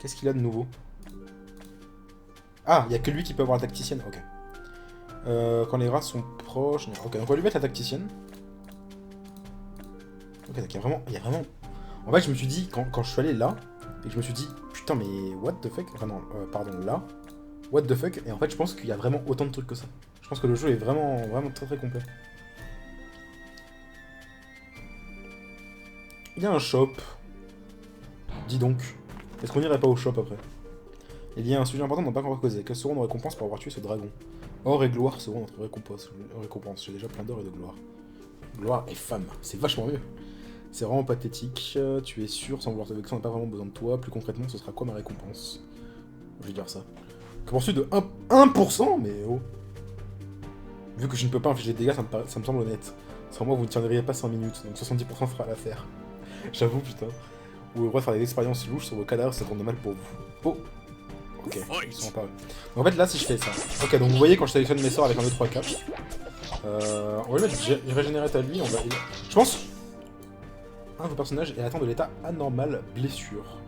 Qu'est-ce qu'il a de nouveau? Ah, il y a que lui qui peut avoir la tacticienne, ok. Quand les rats sont proches... Ok, donc on va lui mettre la tacticienne. Ok, donc il y a vraiment... En fait, je me suis dit, quand je suis allé là, et que je me suis dit, putain, mais what the fuck? Enfin non, pardon, là. What the fuck? Et en fait, je pense qu'il y a vraiment autant de trucs que ça. Je pense que le jeu est vraiment très très complet. Il y a un shop. Dis donc. Est-ce qu'on irait pas au shop après? Il y a un sujet important dont on n'a pas encore causé. Quelles seront nos récompenses pour avoir tué ce dragon? Or et gloire seront notre récompense. J'ai déjà plein d'or et de gloire. Gloire et femme. C'est vachement mieux. C'est vraiment pathétique. Tu es sûr, sans vouloir te vexer, on n'a pas vraiment besoin de toi. Plus concrètement, ce sera quoi ma récompense? Je vais dire ça. Poursuite de 1%? Mais oh. Vu que je ne peux pas infliger de dégâts, ça me semble honnête. Sans moi, vous ne tiendriez pas 5 minutes, donc 70% fera l'affaire. J'avoue, putain. Vous avez le droit de faire des expériences louches sur vos cadavres, ça tourne mal pour vous. Oh. Ok, ils sont pas... En fait, là, si je fais ça... Ok, donc vous voyez, quand je sélectionne mes sorts avec un 2, 3, 4... on va lui mettre régénérate à lui, on va... Je pense... Un de vos personnages est atteint de l'état anormal blessure.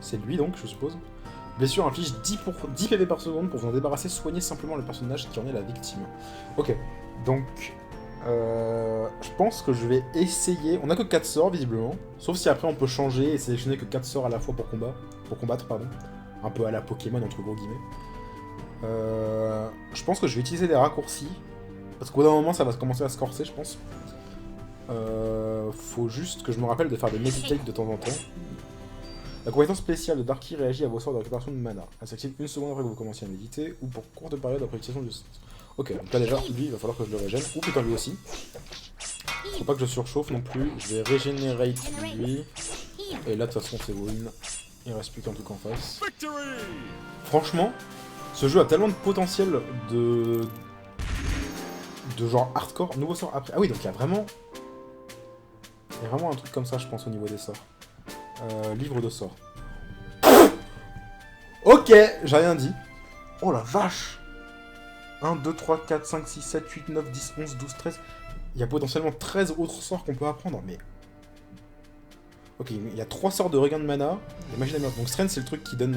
C'est lui, donc, je suppose. Blessure inflige 10 PV par seconde pour vous en débarrasser, soigner simplement le personnage qui en est la victime. Ok, donc... je pense que je vais essayer... On a que 4 sorts, visiblement. Sauf si après on peut changer et sélectionner que 4 sorts à la fois pour combattre, pardon. Un peu à la Pokémon, entre gros guillemets. Je pense que je vais utiliser des raccourcis. Parce qu'au bout d'un moment, ça va commencer à se corser, je pense. Faut juste que je me rappelle de faire des meditates de temps en temps. La compétence spéciale de Darky réagit à vos sorts de récupération de mana. Elle s'active 1 seconde après que vous commenciez à méditer, ou pour courte période après l'utilisation du... Ok, donc là déjà, lui, il va falloir que je le régène. Ou putain, lui aussi. Faut pas que je surchauffe non plus. Je vais régénérer lui. Et là, de toute façon, c'est win. Il reste plus qu'un truc en face. Franchement, ce jeu a tellement de potentiel de genre hardcore. Nouveau sort après. Ah oui, donc il y a vraiment... Il y a vraiment un truc comme ça, je pense, au niveau des sorts. Livre de sorts. Ok, j'ai rien dit. Oh la vache! 1, 2, 3, 4, 5, 6, 7, 8, 9, 10, 11, 12, 13... Il y a potentiellement 13 autres sorts qu'on peut apprendre, mais... Ok, il y a 3 sorts de regain de mana. Et magie d'amélioration. Donc Strength, c'est le truc qui donne...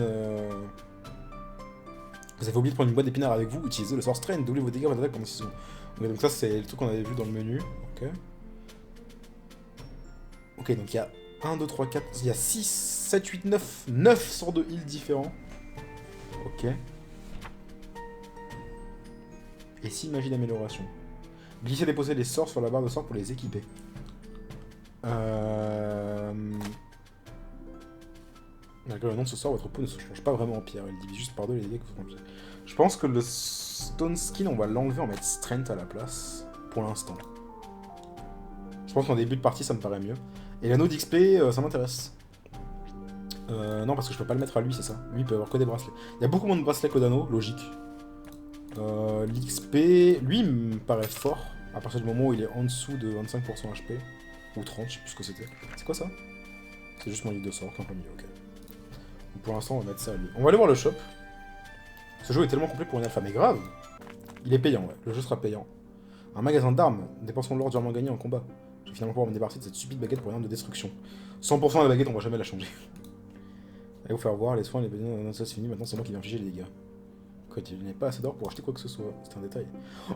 Vous avez oublié de prendre une boîte d'épinards avec vous, utilisez le sort Strength, doublez vos dégâts, votre attaque pendant 6 secondes. Okay, donc ça, c'est le truc qu'on avait vu dans le menu. Ok. Ok, donc il y a 1, 2, 3, 4... Il y a 6, 7, 8, 9... 9 sorts de heal différents. Ok. Et 6 magies d'amélioration. Glisser et déposer les sorts sur la barre de sorts pour les équiper. Malgré le nom de ce sort, votre peau ne se change pas vraiment en pierre. Il divise juste par 2 les dégâts que vous infligez. Je pense que le Stone Skin, on va l'enlever, on va mettre Strength à la place. Pour l'instant. Je pense qu'en début de partie, ça me paraît mieux. Et l'anneau d'XP, ça m'intéresse. Non, parce que je peux pas le mettre à lui, c'est ça. Lui, il peut avoir que des bracelets. Il y a beaucoup moins de bracelets que d'anneaux, logique. L'XP, lui, il me paraît fort. À partir du moment où il est en dessous de 25% HP. Ou 30, je sais plus ce que c'était. C'est quoi ça? C'est juste mon livre de sort, qu'un peu mieux, ok. Donc pour l'instant, on va mettre ça à lui. On va aller voir le shop. Ce jeu est tellement complet pour une alpha, mais grave. Il est payant, ouais. Le jeu sera payant. Un magasin d'armes. Dépensons l'or durement gagné en combat. Je vais finalement pouvoir me débarrasser de cette stupide baguette pour une arme de destruction. 100% de la baguette, on va jamais la changer. Allez vous faire voir, les soins, les bénéfices, non, ça c'est fini, maintenant c'est moi qui vais infliger les dégâts. Quoi, il n'y a pas assez d'or pour acheter quoi que ce soit, c'est un détail.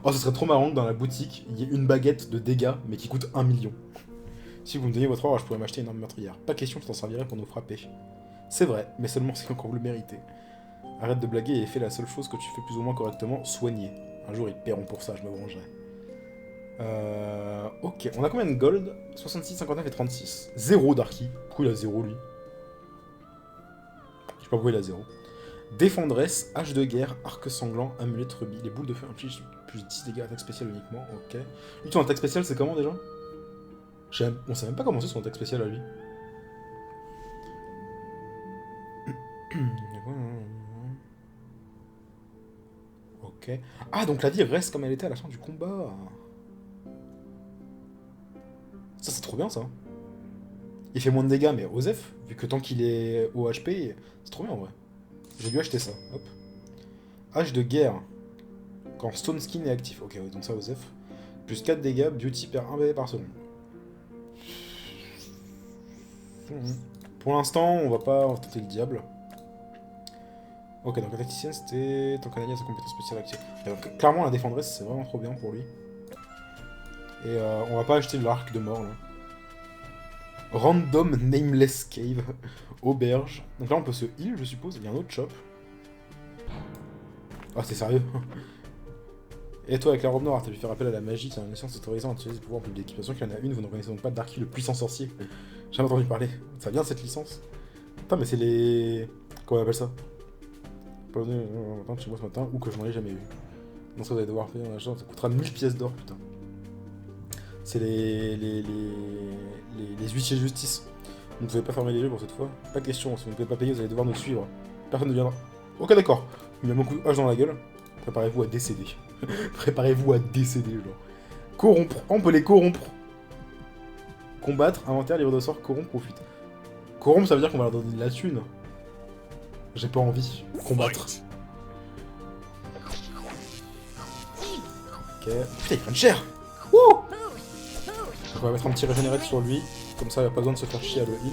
Oh, ce serait trop marrant que dans la boutique, il y ait une baguette de dégâts, mais qui coûte 1 million. Si vous me donniez votre or, je pourrais m'acheter une arme meurtrière. Pas question que je t'en servirais pour nous frapper. C'est vrai, mais seulement si quand vous le méritez. Arrête de blaguer et fais la seule chose que tu fais plus ou moins correctement, soigner. Un jour ils te paieront pour ça, je me vengerai. Ok, on a combien de gold? 66, 59 et 36. 0 Darky. Pourquoi il a 0 lui? Je sais pas pourquoi il a 0. Défendresse, hache de guerre, arc sanglant, amulette rubis. Les boules de feu infligent plus 10 dégâts attaque spéciale uniquement. Ok. Lui, ton attaque spéciale, c'est comment déjà? On sait même pas comment c'est son attaque spéciale à lui. Ok. Ah, donc la vie reste comme elle était à la fin du combat. Ça, c'est trop bien, ça. Il fait moins de dégâts, mais Osef, vu que tant qu'il est au HP, c'est trop bien, en vrai. J'ai dû acheter ça. Hop. Hache de guerre. Quand Stone Skin est actif. Ok, ouais, donc ça, Osef. Plus 4 dégâts, Beauty perd 1 BB par seconde. Pour l'instant, on va pas tenter le diable. Ok, donc la tacticienne, c'était... Tant canadien, sa compétence spéciale active. Donc, clairement, la défendresse, c'est vraiment trop bien pour lui. Et on va pas acheter l'arc de mort, là. Random Nameless Cave. Auberge. Donc là, on peut se heal, je suppose. Il y a un autre shop. Ah, c'est sérieux. Et toi, avec la robe noire, t'as dû faire appel à la magie. C'est une licence autorisant à utiliser les pouvoirs publics. Bien sûr qu'il y en a une, vous ne connaissez donc pas Darky, le puissant sorcier. J'ai jamais entendu parler. Ça vient de cette licence. Putain, mais c'est les... Comment on appelle ça? Pas venu chez moi ce matin, ou que je n'en ai jamais eu. Donc ça, vous allez devoir payer un achat. Ça coûtera 1000 pièces d'or, putain. C'est les huissiers de justice. Vous ne pouvez pas fermer les jeux pour cette fois. Pas de question, si vous ne pouvez pas payer, vous allez devoir nous suivre. Personne ne viendra. Ok, d'accord. Il y a beaucoup de hache dans la gueule. Préparez-vous à décéder. Préparez-vous à décéder, genre. Corrompre. On peut les corrompre. Combattre, inventaire, livre de sort, corrompre ou fuite. Corrompre, ça veut dire qu'on va leur donner de la thune. J'ai pas envie. Combattre. Ok. Putain, ils prennent cher. Wouh. Donc on va mettre un petit régénérate sur lui. Comme ça, il n'y a pas besoin de se faire chier à le heal.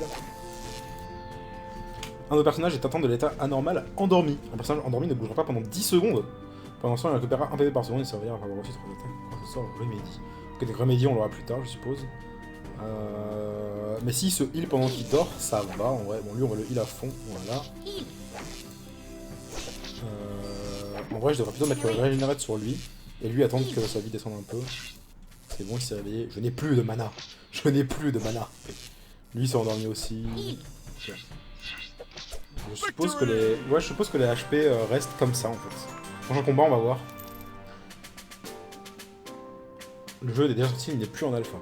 Un de nos personnages est atteint de l'état anormal endormi. Un personnage endormi ne bougera pas pendant 10 secondes. Pendant ce temps, il récupérera 1 PV par seconde et servira à avoir aussi 3 attaques. Quand ce sort Remedy. Ok, donc Remedy, on l'aura plus tard, je suppose. Mais s'il se heal pendant qu'il dort, ça va en vrai. Bon, lui, on va le heal à fond. Voilà. En vrai, je devrais plutôt mettre le régénérate sur lui. Et lui attendre que sa vie descende un peu. C'est bon, il s'est réveillé. Je n'ai plus de mana. Je n'ai plus de mana. Lui s'est endormi aussi. Okay. Je suppose que les... Ouais, je suppose que les HP restent comme ça, en fait. Prochain combat, on va voir. Le jeu est déjà sorti, il n'est plus en alpha.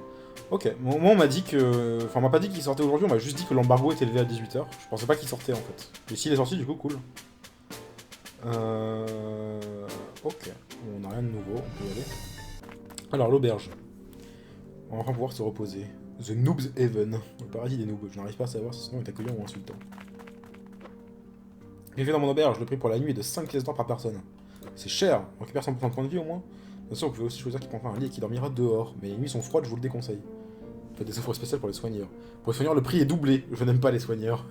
Ok, moi on m'a dit que... Enfin, on m'a pas dit qu'il sortait aujourd'hui, on m'a juste dit que l'embargo était élevé à 18 h. Je pensais pas qu'il sortait, en fait. Mais s'il est sorti, du coup, cool. Ok. On n'a rien de nouveau, on peut y aller. Alors, l'auberge. On va enfin pouvoir se reposer. The Noob's Haven, le paradis des noobs. Je n'arrive pas à savoir si ce nom est accueillant ou insultant. Bienvenue dans mon auberge, le prix pour la nuit est de 5 pièces d'or par personne. C'est cher, on récupère 100% de points de vie au moins. Bien sûr, vous pouvez aussi choisir qui prendra un lit et qui dormira dehors, mais les nuits sont froides, je vous le déconseille. Faites des offres spéciales pour les soigneurs. Pour les soigneurs, le prix est doublé. Je n'aime pas les soigneurs.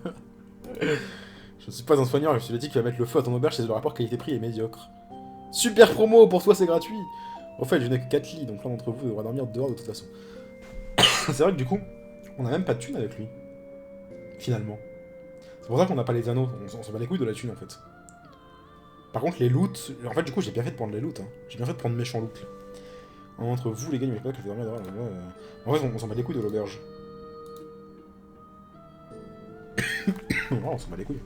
Je ne suis pas un soigneur, je suis dit qu'il va mettre le feu à ton auberge si le rapport qualité-prix est médiocre. Super promo, pour toi c'est gratuit. En fait, je n'ai que 4 lits, donc l'un d'entre vous devra dormir dehors de toute façon. C'est vrai que du coup, on n'a même pas de thune avec lui. Finalement. C'est pour ça qu'on n'a pas les anneaux, on s'en bat les couilles de la thune en fait. Par contre, les loots... En fait, du coup, j'ai bien fait de prendre les loots. Hein. J'ai bien fait de prendre méchant loot. Là. Entre vous, les gars, n'oubliez pas que je vais dormir dehors. En fait, on s'en bat les couilles de l'auberge. Non, on s'en bat les couilles.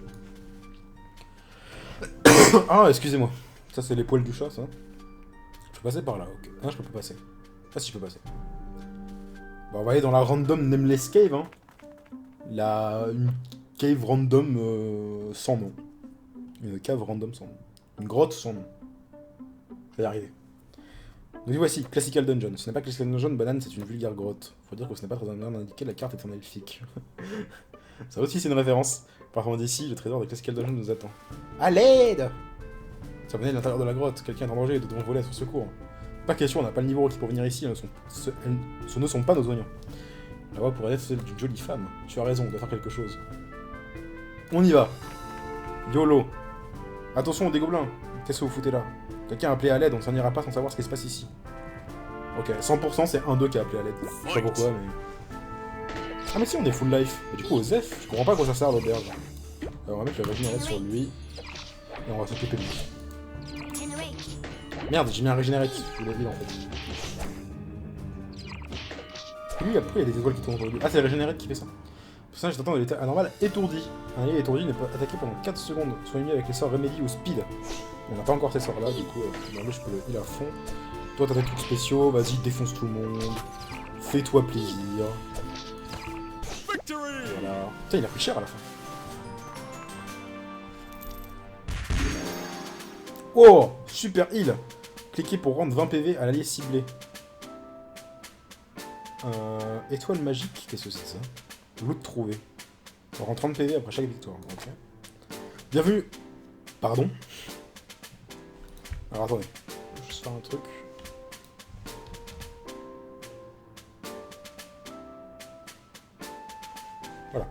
Ah, excusez-moi. Ça, c'est les poils du chat, ça. Je peux passer par là, ok. Ah, je peux pas passer. Ah, si, je peux passer. Bon, on va aller dans la random nameless cave, hein. Une cave random sans nom. Une cave random sans nom. Une grotte sans nom. Je vais y arriver. Donc voici, Classical Dungeon. Ce n'est pas Classical Dungeon, banane, c'est une vulgaire grotte. Faut dire que ce n'est pas très bien indiqué, la carte est en elfique. Ça aussi, c'est une référence. Partant d'ici, le trésor de Classical Dungeon nous attend. À l'aide! Ça venait de l'intérieur de la grotte, quelqu'un est en danger et nous devons voler à son secours. Pas question, on n'a pas le niveau requis pour venir ici, ce ne sont pas nos oignons. La voix pourrait être celle d'une jolie femme. Tu as raison, on doit faire quelque chose. On y va. YOLO. Attention, des gobelins. Qu'est-ce que vous foutez là? Quelqu'un a appelé à l'aide, on s'en ira pas sans savoir ce qui se passe ici. Ok, 100% c'est 1-2 qui a appelé à l'aide. Je sais pas pourquoi, mais... Ah mais si, on est full life. Mais du coup, Osef, je comprends pas à quoi ça sert l'auberge. On va mettre le régénérate sur lui. Et on va s'occuper de lui. Merde, j'ai mis un régénérate. Je voulais dire en fait. Et lui, après, il y a des étoiles qui tournent autour de lui. Ah, c'est le régénérate qui fait ça. Le personnage est dans l'état anormal étourdi. Un allié étourdi ne peut attaquer pendant 4 secondes. Soit ennemi avec les sorts Remedy ou Speed. On n'a pas encore ces sorts là, du coup, je peux le heal à fond. Toi, t'as des trucs spéciaux, vas-y, défonce tout le monde. Fais-toi plaisir. Voilà. Putain, il a pris cher à la fin. Oh, super heal. Cliquez pour rendre 20 PV à l'allié ciblé. Étoile magique, qu'est-ce que c'est que ça? Loot trouvé. On rend 30 PV après chaque victoire. Okay. Bienvenue. Pardon. Alors attendez. Je vais juste faire un truc. Voilà.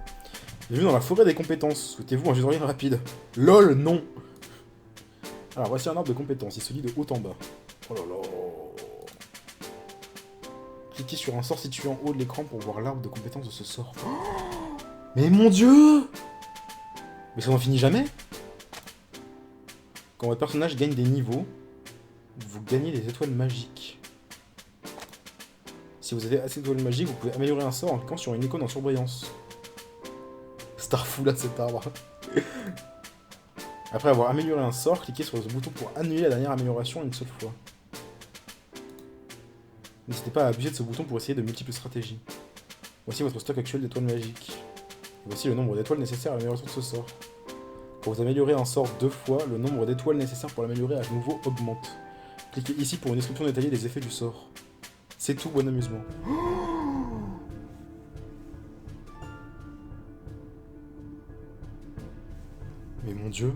Bienvenue dans la forêt des compétences. Souhaitez-vous un tutoriel rapide? LOL, non. Alors voici un arbre de compétences. Il se lit de haut en bas. Oh là là. Cliquez sur un sort situé en haut de l'écran pour voir l'arbre de compétences de ce sort. Oh, mais mon dieu! Mais ça n'en finit jamais? Quand votre personnage gagne des niveaux, vous gagnez des étoiles magiques. Si vous avez assez d'étoiles magiques, vous pouvez améliorer un sort en cliquant sur une icône en surbrillance. Starfou là cet arbre. Après avoir amélioré un sort, cliquez sur ce bouton pour annuler la dernière amélioration une seule fois. N'hésitez pas à abuser de ce bouton pour essayer de multiples stratégies. Voici votre stock actuel d'étoiles magiques. Et voici le nombre d'étoiles nécessaires à l'amélioration de ce sort. Quand vous améliorez un sort 2 fois, le nombre d'étoiles nécessaires pour l'améliorer à nouveau augmente. Cliquez ici pour une description détaillée des effets du sort. C'est tout, bon amusement. Mais mon dieu.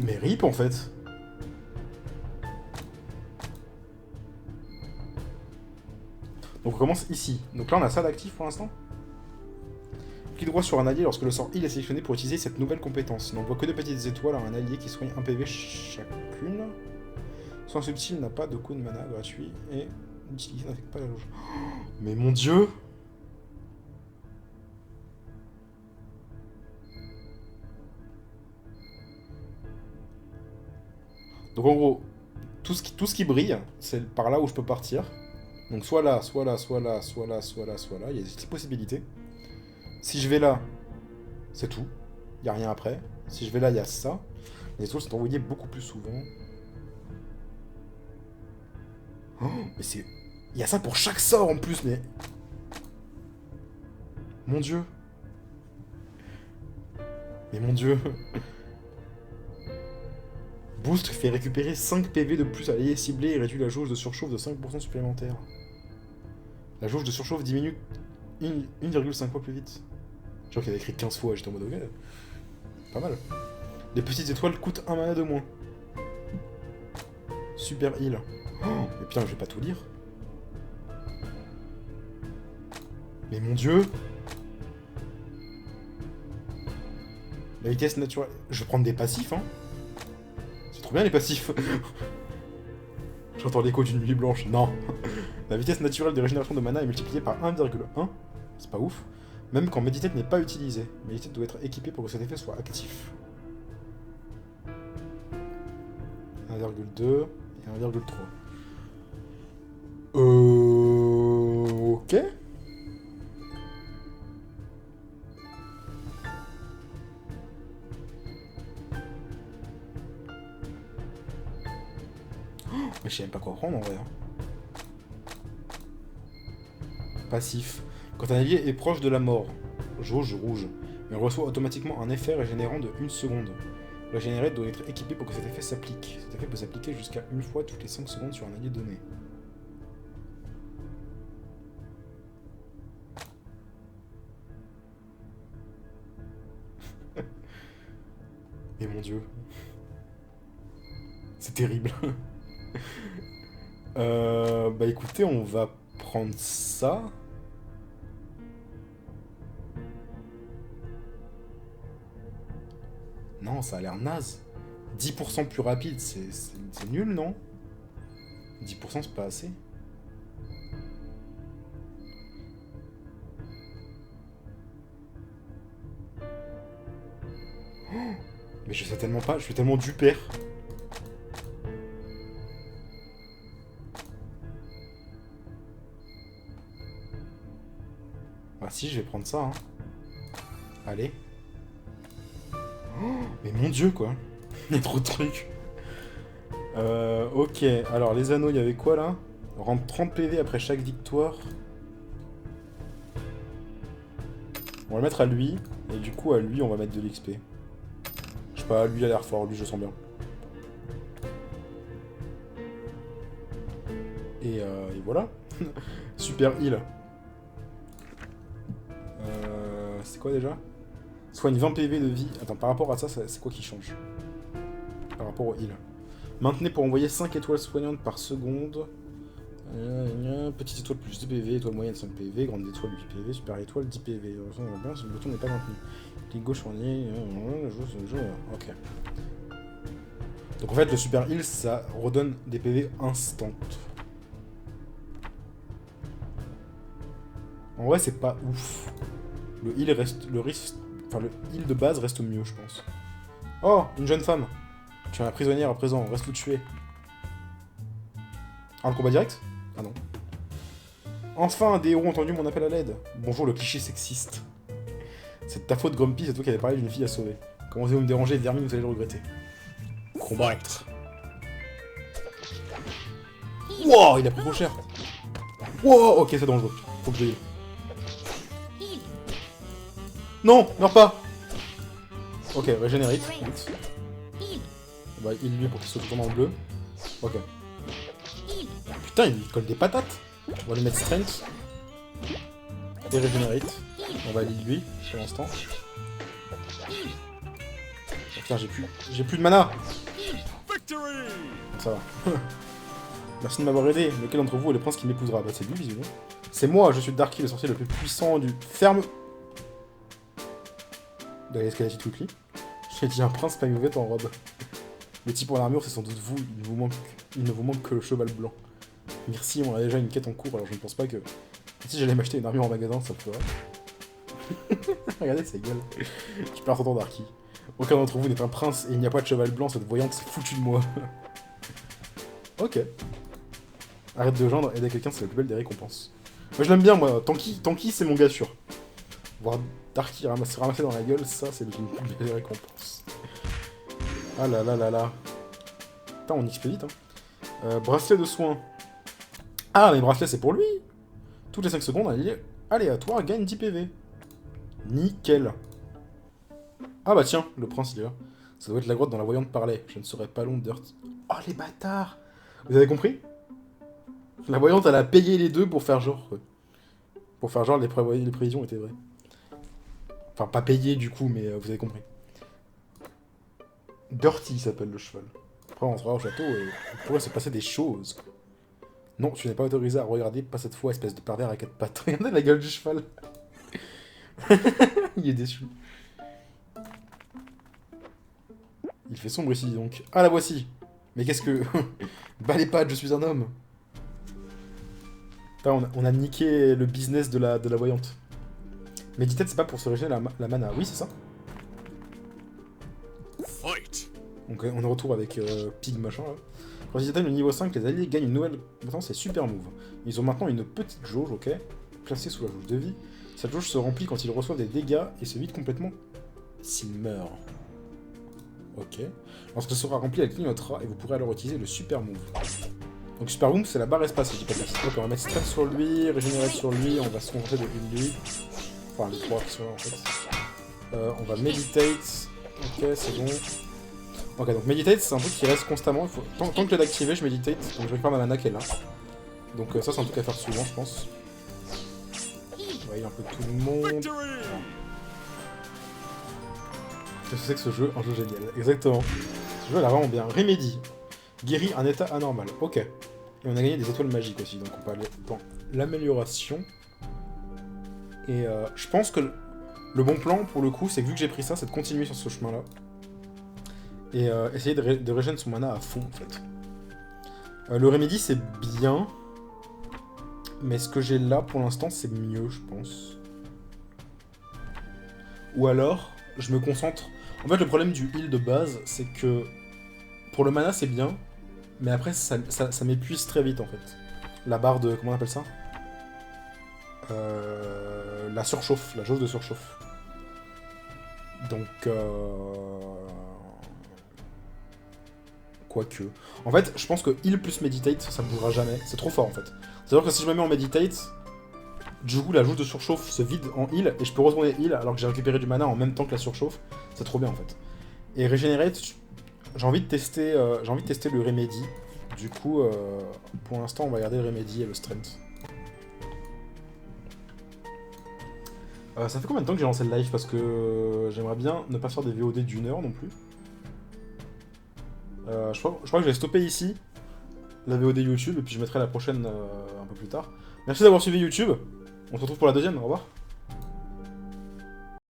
Mais rip en fait. Donc on commence ici. Donc là on a ça d'actif pour l'instant. Clique droit sur un allié lorsque le sort heal est sélectionné pour utiliser cette nouvelle compétence. Il n'envoie que de petites étoiles à un allié qui soigne 1 PV chacune. Son subtil n'a pas de coup de mana gratuit et l'utilité n'affecte pas la loge. Mais mon dieu! Donc en gros, tout ce qui brille, c'est par là où je peux partir. Donc soit là, soit là, soit là, soit là, soit là, soit là. Il y a des possibilités. Si je vais là, c'est tout. Il n'y a rien après. Si je vais là, il y a ça. Les étoiles sont envoyées beaucoup plus souvent. Oh, mais c'est... Il y a ça pour chaque sort en plus, mais... Mon dieu. Mais mon dieu. Boost fait récupérer 5 PV de plus à l'allié ciblé et réduit la jauge de surchauffe de 5% supplémentaire. La jauge de surchauffe diminue 1,5 fois plus vite. Je crois qu'il avait écrit 15 fois, j'étais en mode ok. Pas mal. Les petites étoiles coûtent 1 mana de moins. Super heal. Oh, mais putain, je vais pas tout lire. Mais mon dieu. La vitesse naturelle... Je vais prendre des passifs, hein. C'est trop bien les passifs. J'entends l'écho d'une nuit blanche. Non. La vitesse naturelle de régénération de mana est multipliée par 1,1. C'est pas ouf. Même quand Meditate n'est pas utilisé. Meditate doit être équipé pour que cet effet soit actif. 1,2 et 1,3. Ok. Mais je sais même pas quoi prendre en vrai. Passif. Quand un allié est proche de la mort, jauge rouge, mais il reçoit automatiquement un effet régénérant de 1 seconde. Le régénéré doit être équipé pour que cet effet s'applique. Cet effet peut s'appliquer jusqu'à une fois toutes les 5 secondes sur un allié donné. Mais mon dieu. C'est terrible. Bah écoutez, on va prendre ça. Non, ça a l'air naze. 10% plus rapide, c'est nul, non? 10% c'est pas assez. Oh, mais je sais tellement pas, je suis tellement du père. Ah si, je vais prendre ça, hein. Allez. Oh, mais mon dieu, quoi. Il y a trop de trucs. Ok, alors les anneaux, il y avait quoi, là? Rendre 30 PV après chaque victoire. On va le mettre à lui, et du coup, à lui, on va mettre de l'XP. Je sais pas, lui, il a l'air fort, lui, je le sens bien. Et voilà. Super heal. C'est quoi déjà? Soigne 20 PV de vie. Attends, par rapport à ça, c'est quoi qui change? Par rapport au heal. Maintenez pour envoyer 5 étoiles soignantes par seconde. Petite étoile plus 2 PV, étoile moyenne 5 PV, grande étoile 8 PV, super étoile 10 PV. Le bouton n'est pas maintenu. Clic gauche pour ok. Donc en fait, le super heal, ça redonne des PV instant. En vrai, c'est pas ouf. Le heal reste... le heal de base reste mieux, je pense. Oh, une jeune femme. Tu es ma prisonnière à présent, reste où tu es. Ah, le combat direct? Ah non. Enfin, des héros ont entendu mon appel à l'aide. Bonjour, le cliché sexiste. C'est de ta faute, Grumpy, c'est toi qui avais parlé d'une fille à sauver. Commencez-vous à me déranger, Vermine, vous allez le regretter. Combattre. Wow, il a pris trop cher. Wow, ok, c'est dangereux. Faut que je... Non, meurs pas. Ok, régénérite. Bah, il lui pour qu'il se tourne en bleu. Ok. Putain, il colle des patates. On va lui mettre strength. Et régénérite. On va aller lui pour l'instant. Putain, j'ai plus de mana. Ça va. Merci de m'avoir aidé. Lequel d'entre vous est le prince qui m'épousera? Bah, c'est lui, visiblement. C'est moi, je suis Darky, le sorcier le plus puissant du... Ferme... De l'escalade quickly. J'ai dit un prince pas mauvais en robe. Le type en armure, c'est sans doute vous. Il ne vous manque que le cheval blanc. Merci, on a déjà une quête en cours, alors je ne pense pas que... Si j'allais m'acheter une armure en magasin, ça le ferait. Regardez sa gueule. Je perds son temps Darky. Aucun d'entre vous n'est un prince et il n'y a pas de cheval blanc, cette voyante s'est foutue de moi. Ok. Arrête de gendre, aider quelqu'un, c'est la plus belle des récompenses. Moi je l'aime bien, moi. Tanky, c'est mon gars sûr. Voir Darky se ramasser dans la gueule, ça c'est une plus belle récompense. Ah là là là là. Putain, on XP vite, hein. Bracelet de soins. Ah, mais bracelet c'est pour lui. Toutes les 5 secondes, un allié aléatoire gagne 10 PV. Nickel. Ah bah tiens, le prince il est là. Ça doit être la grotte dont la voyante parlait. Je ne serai pas long de Dirt. Oh les bâtards. Vous avez compris? La voyante elle a payé les deux pour faire genre... Pour faire genre les prévisions étaient vraies. Enfin pas payé du coup, mais vous avez compris. Dirty s'appelle le cheval. Après on sera au château et il pourrait se passer des choses. Non, tu n'es pas autorisé à regarder, pas cette fois, espèce de pervers à 4 pattes. Regardez la gueule du cheval. Il est déçu. Il fait sombre ici, donc. Ah, la voici. Mais qu'est-ce que... Bah les pattes, je suis un homme. Putain, on a niqué le business de la voyante. Meditate, c'est pas pour se régénérer la mana. Oui, c'est ça. Donc on est retour avec Pig machin, là. Quand ils atteignent le niveau 5, les alliés gagnent une nouvelle... Maintenant, c'est super move. Ils ont maintenant une petite jauge, ok, placée sous la jauge de vie. Cette jauge se remplit quand ils reçoivent des dégâts et se vide complètement s'ils meurent. Ok. Lorsque ce sera rempli, elle clignotera et vous pourrez alors utiliser le super move. Donc super move, c'est la barre espace, si je dis pas de bêtises. Donc on va mettre strength sur lui, régénérer sur lui, on va se concentrer de lui. Enfin, les trois qui sont là en fait. On va meditate. Ok, c'est bon. Ok, donc meditate, c'est un truc qui reste constamment. Il faut... tant que je l'ai activé, je meditate. Donc je récupère ma mana qui est là. Donc ça, c'est un truc à faire souvent, je pense. On va y un peu tout le monde. Qu'est-ce que c'est que ce jeu? Un jeu génial. Exactement. Ce jeu, elle a vraiment bien. Remedy. Guérit un état anormal. Ok. Et on a gagné des étoiles magiques aussi, donc on peut aller dans l'amélioration. Et je pense que le bon plan, pour le coup, c'est que vu que j'ai pris ça, c'est de continuer sur ce chemin-là. Et essayer de régénérer son mana à fond, en fait. Le Remedy, c'est bien. Mais ce que j'ai là, pour l'instant, c'est mieux, je pense. Ou alors, je me concentre... En fait, le problème du heal de base, c'est que... Pour le mana, c'est bien. Mais après, ça m'épuise très vite, en fait. La barre de... Comment on appelle ça? La surchauffe, la jauge de surchauffe. Donc... Quoique... En fait, je pense que heal plus meditate, ça ne bougera jamais. C'est trop fort, en fait. C'est-à-dire que si je me mets en meditate, du coup, la jauge de surchauffe se vide en heal, et je peux retourner heal alors que j'ai récupéré du mana en même temps que la surchauffe. C'est trop bien, en fait. Et regenerate, j'ai envie de tester le remedy. Du coup, pour l'instant, on va garder le remedy et le strength. Ça fait combien de temps que j'ai lancé le live? Parce que j'aimerais bien ne pas faire des VOD d'1 heure non plus. Je crois que je vais stopper ici la VOD YouTube et puis je mettrai la prochaine un peu plus tard. Merci d'avoir suivi YouTube. On se retrouve pour la deuxième. Au revoir.